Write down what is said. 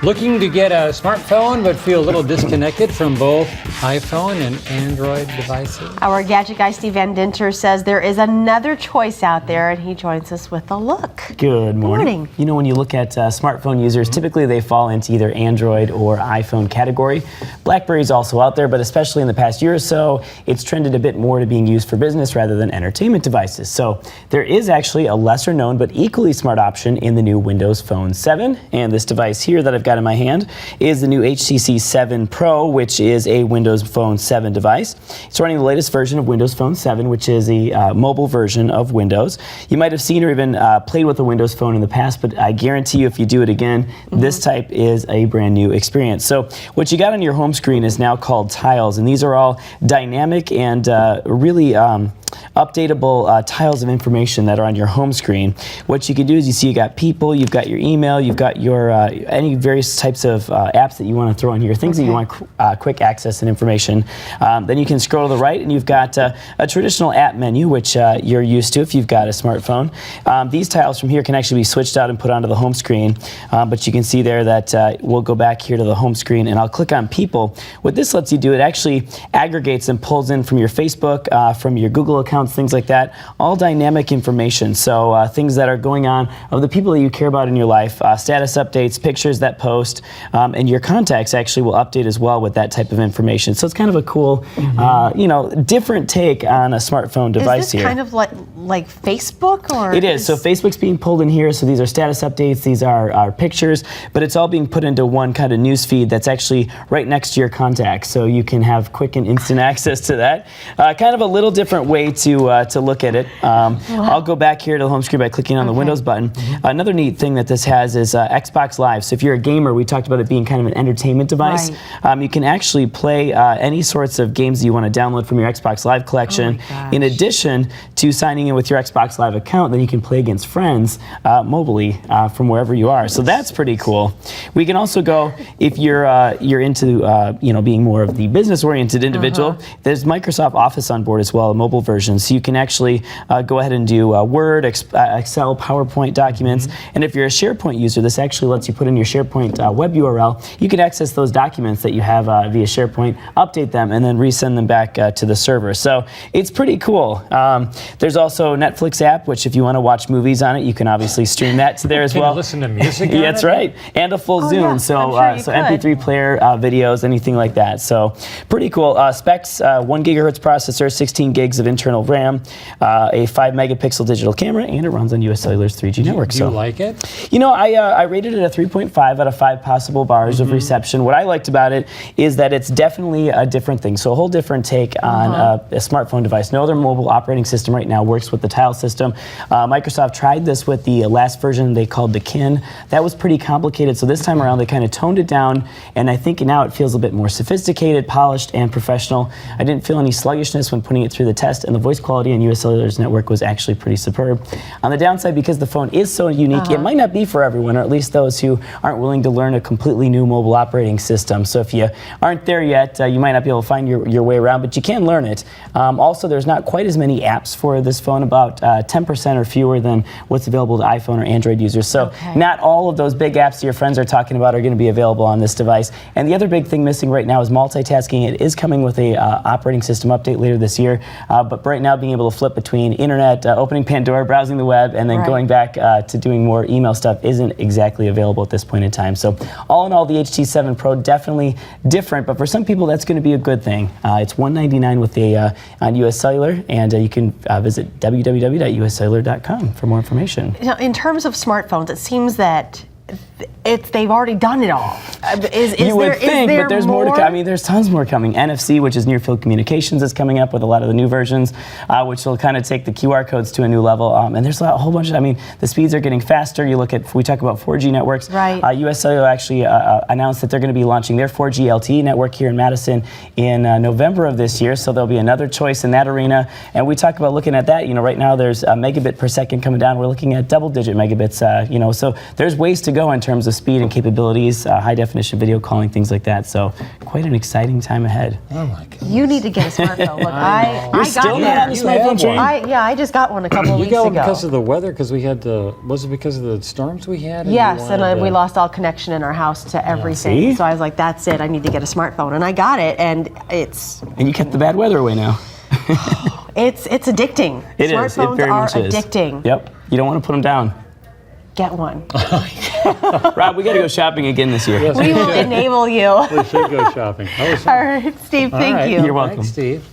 Looking to get a smartphone but feel a little disconnected from both iPhone and Android devices? Our Gadget Guy, Steve Van Dinter, says there is another choice out there, and he joins us with a look. Good morning. You know, when you look at smartphone users, typically they fall into either Android or iPhone category. BlackBerry's also out there, but especially in the past year or so, it's trended a bit more to being used for business rather than entertainment devices. So there is actually a lesser known but equally smart option in the new Windows Phone 7. And this device here that I've got in my hand is the new HTC 7 Pro, which is a Windows Phone 7 device. It's running the latest version of Windows Phone 7, which is a mobile version of Windows. You might have seen or even played with a Windows Phone in the past, but I guarantee you if you do it again, this type is a brand new experience. So what you got on your home screen is now called tiles, and these are all dynamic and really updatable tiles of information that are on your home screen. What you can do is you see you got people, you've got your email, you've got your any various types of apps that you want to throw in here, things that you want quick access and information. Then you can scroll to the right and you've got a traditional app menu, which you're used to if you've got a smartphone. These tiles from here can actually be switched out and put onto the home screen, but you can see there that we'll go back here to the home screen and I'll click on people. What this lets you do, it actually aggregates and pulls in from your Facebook, from your Google accounts, things like that, all dynamic information. So things that are going on of the people that you care about in your life, status updates, pictures that post, and your contacts actually will update as well with that type of information. So it's kind of a cool, you know, different take on a smartphone device here. Is this kind of like Facebook, or? It is. So Facebook's being pulled in here. So these are status updates, these are pictures, but it's all being put into one kind of news feed that's actually right next to your contacts. So you can have quick and instant access to that. Kind of a little different way to look at it. I'll go back here to the home screen by clicking on the Windows button. Another neat thing that this has is Xbox Live. So if you're a gamer, we talked about it being kind of an entertainment device. You can actually play any sorts of games that you want to download from your Xbox Live collection. In addition to signing in with your Xbox Live account, then you can play against friends mobilely from wherever you are. So that's pretty cool. We can also go, if you're into you know, being more of the business-oriented individual, there's Microsoft Office on board as well, a mobile version. So you can actually go ahead and do Word, Excel, PowerPoint documents. And if you're a SharePoint user, this actually lets you put in your SharePoint web URL. You can access those documents that you have via SharePoint, update them, and then resend them back to the server. So it's pretty cool. There's also Netflix app, which if you want to watch movies on it, you can obviously stream that to there as well. Can you listen to music on Yeah, that's right. And a full Zoom. Yeah, so so MP3 player, videos, anything like that. So pretty cool. Specs, 1 gigahertz processor, 16 gigs of internal RAM, a 5 megapixel digital camera, and it runs on US Cellular's 3G network. Do you like it? You know, I rated it a 3.5 out of 5 possible bars of reception. What I liked about it is that it's definitely a different thing. So a whole different take on a smartphone device. No other mobile operating system right now works with the tile system. Microsoft tried this with the last version they called the Kin. That was pretty complicated. So this time around they kind of toned it down, and I think now it feels a bit more sophisticated, polished, and professional. I didn't feel any sluggishness when putting it through the test, and the voice quality on US Cellular's network was actually pretty superb. On the downside, because the phone is so unique, it might not be for everyone, or at least those who aren't willing to learn a completely new mobile operating system. So if you aren't there yet, you might not be able to find your way around, but you can learn it. Also, there's not quite as many apps for this phone, about 10% or fewer than what's available to iPhone or Android users. So not all of those big apps that your friends are talking about are going to be available on this device. And the other big thing missing right now is multitasking. It is coming with a operating system update later this year, but right now being able to flip between internet, opening Pandora, browsing the web, and then going back to doing more email stuff isn't exactly available at this point in time. So all in all, the HTC 7 Pro definitely different, but for some people that's going to be a good thing. It's $199 with on US Cellular, and you can visit www.uscellular.com for more information. Now, in terms of smartphones, it seems that they've already done it all. You would think, but there's more to come. I mean, there's tons more coming. NFC, which is near field communications, is coming up with a lot of the new versions, which will kind of take the QR codes to a new level. And there's a whole bunch of, I mean, the speeds are getting faster. You look at, we talk about 4G networks. US Cellular actually announced that they're going to be launching their 4G LTE network here in Madison in November of this year. So there'll be another choice in that arena. And we talk about looking at that. You know, right now there's a megabit per second coming down. We're looking at double-digit megabits. You know, so there's ways to go in terms of speed and capabilities, high definition video calling, things like that. So quite an exciting time ahead. Oh my goodness. You need to get a smartphone. Look, I got Still not there. on the You have smartphone train? one. I just got one a couple of You weeks got one ago. because of the weather? Because we had was it because of the storms we had? Yes, you and wanted we to- lost all connection in our house to everything. See? So I was like, that's it. I need to get a smartphone, and I got it, and it's And you kept the bad weather away now. it's addicting. It is. It Smartphones very are much is. addicting. Yep. You don't want to put them down. Get one. Rob, we got to go shopping again this year. Yes, We will enable you. we should go shopping. Oh, All right, Steve. Thank all right. you. You're welcome. Thanks, Steve.